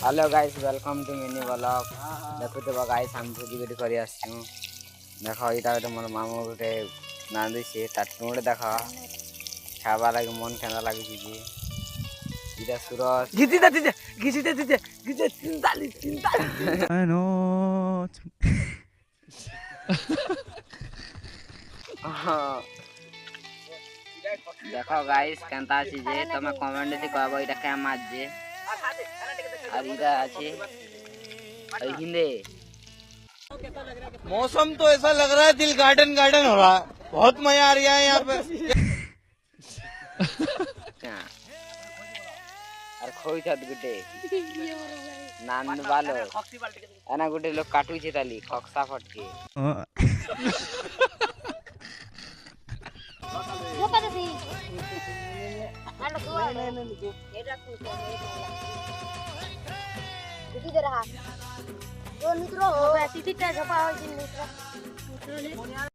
Hello guys welcome to mini blog देखुते guys हम भोजी गोटे कर देख यहाँ गोटे मोर मामू गोटे नांदी से गोटे देख खावा लगे मन केना लगे इधर सूरज घिची दे दीजिए घिची दे दीजिए घिचे चिंताली I know. देख गाइस केनता अछि जे तमे कमेंट से कहबो इटा क्या माछ जे और इधर अछि हिंदे मौसम तो ऐसा लग रहा है दिल गार्डन गार्डन हो रहा है। बहुत मजा आ रहा है यहाँ पे। और खोई छत गुटे नान बालो एना गुटे लोग काटू छे ताली खक्सा फटके मित्रों